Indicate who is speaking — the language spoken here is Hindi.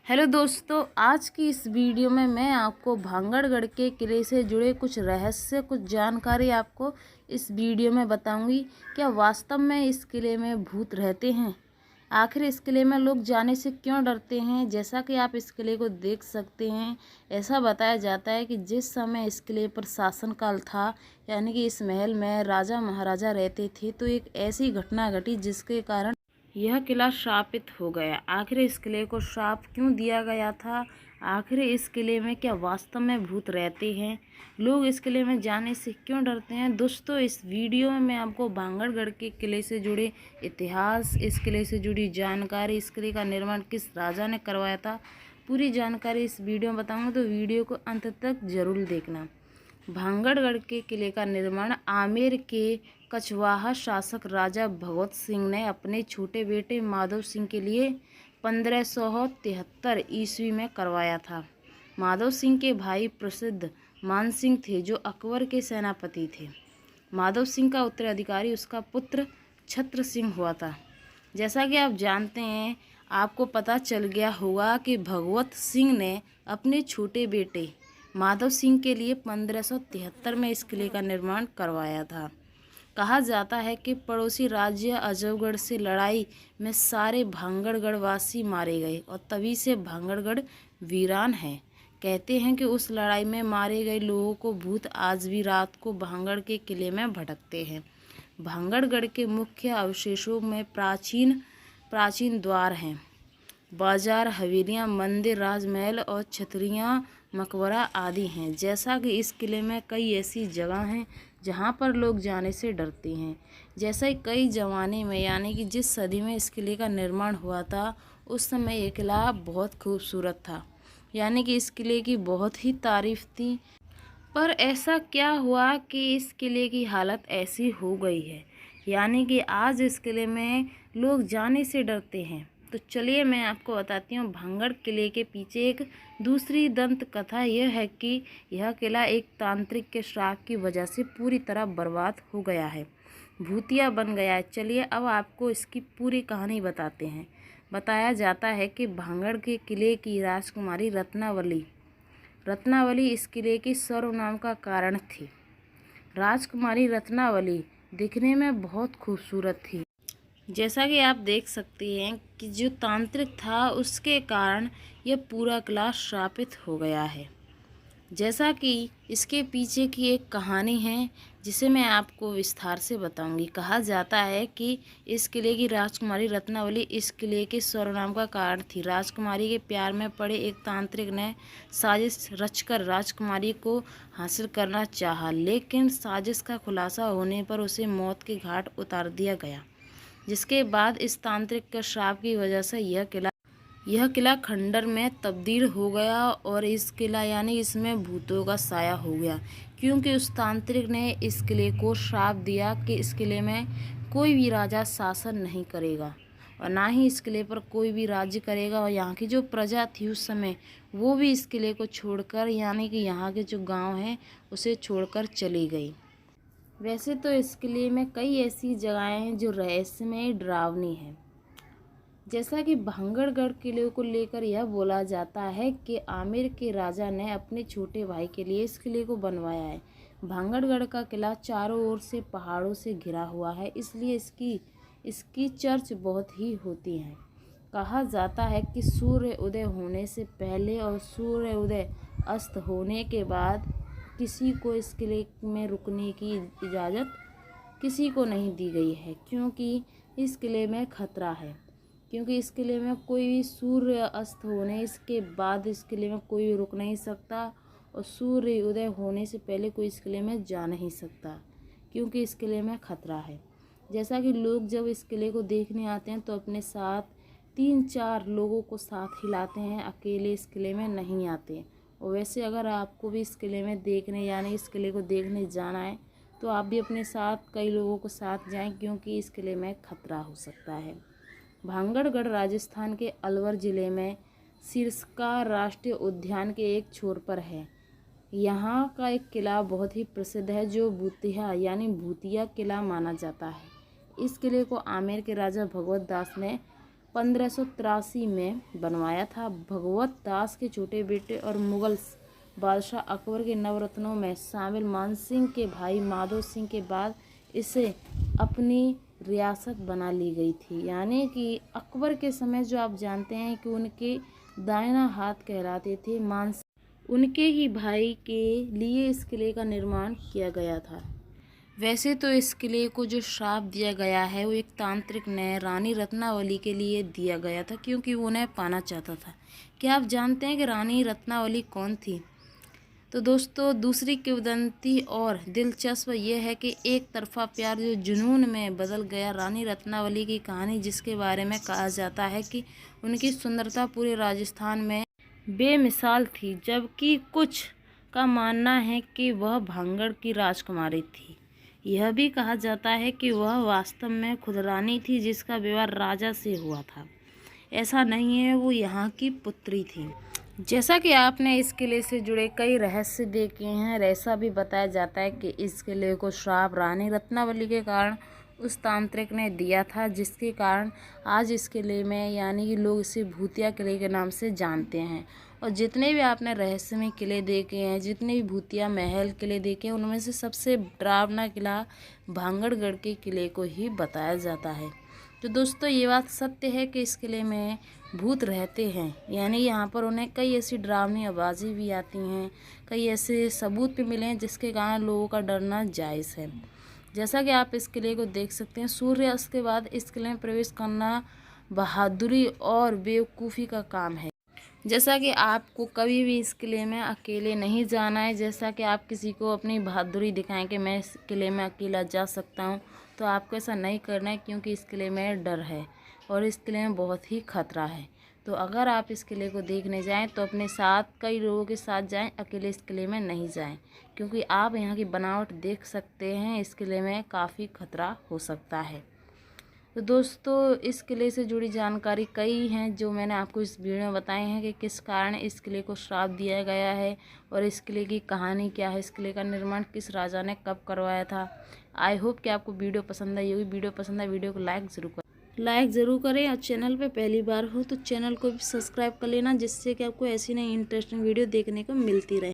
Speaker 1: हेलो दोस्तों, आज की इस वीडियो में मैं आपको भांगड़गढ़ के किले से जुड़े कुछ रहस्य, कुछ जानकारी आपको इस वीडियो में बताऊंगी। क्या वास्तव में इस किले में भूत रहते हैं? आखिर इस किले में लोग जाने से क्यों डरते हैं? जैसा कि आप इस किले को देख सकते हैं, ऐसा बताया जाता है कि जिस समय इस किले पर शासनकाल था, यानी कि इस महल में राजा महाराजा रहते थे, तो एक ऐसी घटना घटी जिसके कारण यह किला श्रापित हो गया। आखिर इस किले को श्राप क्यों दिया गया था? आखिर इस किले में क्या वास्तव में भूत रहते हैं? लोग इस किले में जाने से क्यों डरते हैं? दोस्तों, इस वीडियो में मैं आपको भांगड़गढ़ के किले से जुड़े इतिहास, इस किले से जुड़ी जानकारी, इस किले का निर्माण किस राजा ने करवाया था, पूरी जानकारी इस वीडियो में बताऊंगा, तो वीडियो को अंत तक जरूर देखना। भांगड़गढ़ के किले का निर्माण आमेर के कछवाहा शासक राजा भगवत सिंह ने अपने छोटे बेटे माधव सिंह के लिए 1573 ईस्वी में करवाया था। माधव सिंह के भाई प्रसिद्ध मान सिंह थे, जो अकबर के सेनापति थे। माधव सिंह का उत्तराधिकारी उसका पुत्र छत्र सिंह हुआ था। जैसा कि आप जानते हैं, आपको पता चल गया होगा कि भगवत सिंह ने अपने छोटे बेटे माधव सिंह के लिए 1573 में इस किले का निर्माण करवाया था। कहा जाता है कि पड़ोसी राज्य अजबगढ़ से लड़ाई में सारे भांगड़गढ़ वासी मारे गए और तभी से भांगड़गढ़ वीरान है। कहते हैं कि उस लड़ाई में मारे गए लोगों को भूत आज भी रात को भांगड़ के किले में भटकते हैं। भांगड़गढ़ के मुख्य अवशेषों में प्राचीन द्वार हैं, बाजार, हवेलियां, मंदिर, राजमहल और छतरियां, मकबरा आदि हैं। जैसा कि इस किले में कई ऐसी जगह हैं जहां पर लोग जाने से डरते हैं। जैसे कई ज़माने में, यानी कि जिस सदी में इस किले का निर्माण हुआ था, उस समय ये किला बहुत खूबसूरत था, यानी कि इस किले की बहुत ही तारीफ थी। पर ऐसा क्या हुआ कि इस किले की हालत ऐसी हो गई है, यानी कि आज इस किले में लोग जाने से डरते हैं। तो चलिए मैं आपको बताती हूँ। भांगड़ किले के पीछे एक दूसरी दंत कथा यह है कि यह किला एक तांत्रिक के श्राप की वजह से पूरी तरह बर्बाद हो गया है, भूतिया बन गया है। चलिए अब आपको इसकी पूरी कहानी बताते हैं। बताया जाता है कि भांगड़ के किले की राजकुमारी रत्नावली इस किले की सर्वनाम का कारण थी। राजकुमारी रत्नावली दिखने में बहुत खूबसूरत थी। जैसा कि आप देख सकते हैं कि जो तांत्रिक था, उसके कारण यह पूरा किला श्रापित हो गया है। जैसा कि इसके पीछे की एक कहानी है, जिसे मैं आपको विस्तार से बताऊंगी। कहा जाता है कि इस किले की राजकुमारी रत्नावली इस किले के सर्वनाम का कारण थी। राजकुमारी के प्यार में पड़े एक तांत्रिक ने साजिश रचकर राजकुमारी को हासिल करना चाहा, लेकिन साजिश का खुलासा होने पर उसे मौत के घाट उतार दिया गया। जिसके बाद इस तांत्रिक के श्राप की वजह से यह किला खंडर में तब्दील हो गया और इस किला यानी इसमें भूतों का साया हो गया, क्योंकि उस तांत्रिक ने इस किले को श्राप दिया कि इस किले में कोई भी राजा शासन नहीं करेगा और ना ही इस किले पर कोई भी राज्य करेगा। और यहाँ की जो प्रजा थी उस समय, वो भी इस किले को छोड़कर, यानी कि यहाँ के जो गाँव हैं उसे छोड़कर चली गई। वैसे तो इस किले में कई ऐसी जगहें हैं जो रहस्यमय, डरावनी हैं। जैसा कि भांगड़गढ़ किले को लेकर यह बोला जाता है कि आमेर के राजा ने अपने छोटे भाई के लिए इस किले को बनवाया है। भांगड़गढ़ का किला चारों ओर से पहाड़ों से घिरा हुआ है, इसलिए इसकी चर्च बहुत ही होती है। कहा जाता है कि सूर्य उदय होने से पहले और सूर्य उदय अस्त होने के बाद किसी को इस किले में रुकने की इजाज़त किसी को नहीं दी गई है, क्योंकि इस किले में खतरा है। क्योंकि इस किले में कोई भी सूर्य अस्त होने इसके बाद इस किले में कोई भी रुक नहीं सकता और सूर्य उदय होने से पहले कोई इस किले में जा नहीं सकता, क्योंकि इस किले में खतरा है। जैसा कि लोग जब इस किले को देखने आते हैं तो अपने साथ 3-4 लोगों को साथ हिलाते हैं, अकेले इस किले में नहीं आते। और वैसे अगर आपको भी इस किले में देखने, यानी इस किले को देखने जाना है, तो आप भी अपने साथ कई लोगों को साथ जाएं, क्योंकि इस किले में खतरा हो सकता है। भांगड़गढ़ राजस्थान के अलवर ज़िले में सिरस्का राष्ट्रीय उद्यान के एक छोर पर है। यहाँ का एक किला बहुत ही प्रसिद्ध है, जो भूतिया किला माना जाता है। इस किले को आमेर के राजा भगवत दास ने 1583 में बनवाया था। भगवत दास के छोटे बेटे और मुगल बादशाह अकबर के नवरत्नों में शामिल मानसिंह के भाई माधो सिंह के बाद इसे अपनी रियासत बना ली गई थी। यानी कि अकबर के समय जो आप जानते हैं कि उनके दाहिना हाथ कहलाते थे मानसिंह, उनके ही भाई के लिए इस किले का निर्माण किया गया था। वैसे तो इस किले को जो श्राप दिया गया है वो एक तांत्रिक ने रानी रत्नावली के लिए दिया गया था, क्योंकि वो उन्हें पाना चाहता था। क्या आप जानते हैं कि रानी रत्नावली कौन थी? तो दोस्तों, दूसरी किंवदंती और दिलचस्प ये है कि एक तरफा प्यार जो जुनून में बदल गया। रानी रत्नावली की कहानी, जिसके बारे में कहा जाता है कि उनकी सुंदरता पूरे राजस्थान में बेमिसाल थी, जबकि कुछ का मानना है कि वह भांगड़ की राजकुमारी थी। यह भी कहा जाता है कि वह वास्तव में खुद रानी थी, जिसका विवाह राजा से हुआ था। ऐसा नहीं है, वो यहाँ की पुत्री थी। जैसा कि आपने इस किले से जुड़े कई रहस्य देखे हैं, ऐसा भी बताया जाता है कि इस किले को श्राप रानी रत्नावली के कारण उस तांत्रिक ने दिया था, जिसके कारण आज इस किले में यानी कि लोग इसे भूतिया किले के नाम से जानते हैं। और जितने भी आपने रहस्यमय किले देखे हैं, जितने भी भूतिया महल किले देखे हैं, उनमें से सबसे डरावना किला भांगड़गढ़ के किले को ही बताया जाता है। तो दोस्तों, ये बात सत्य है कि इस किले में भूत रहते हैं, यानी यहाँ पर उन्हें कई ऐसी डरावनी आवाज़ें भी आती हैं, कई ऐसे सबूत भी मिले हैं जिसके कारण लोगों का डरना जायज़ है। जैसा कि आप इस किले को देख सकते हैं, सूर्यास्त के बाद इस किले में प्रवेश करना बहादुरी और बेवकूफ़ी का काम है। जैसा कि आपको कभी भी इस किले में अकेले नहीं जाना है। जैसा कि आप किसी को अपनी बहादुरी दिखाएं कि मैं इस किले में अकेला जा सकता हूं, तो आपको ऐसा नहीं करना है, क्योंकि इस किले में डर है और इस किले में बहुत ही खतरा है। तो अगर आप इस किले को देखने जाएं तो अपने साथ कई लोगों के साथ जाएं, अकेले इस किले में नहीं जाएं, क्योंकि आप यहाँ की बनावट देख सकते हैं, इस किले में काफ़ी खतरा हो सकता है। तो दोस्तों, इस किले से जुड़ी जानकारी कई हैं जो मैंने आपको इस वीडियो में बताए हैं कि किस कारण इस किले को श्राप दिया गया है और इस किले की कहानी क्या है, इस किले का निर्माण किस राजा ने कब करवाया था। आई होप कि आपको वीडियो पसंद आई होगी। वीडियो पसंद आए वीडियो को लाइक ज़रूर करें और चैनल पे पहली बार हो तो चैनल को भी सब्सक्राइब कर लेना, जिससे कि आपको ऐसी नई इंटरेस्टिंग वीडियो देखने को मिलती रहे।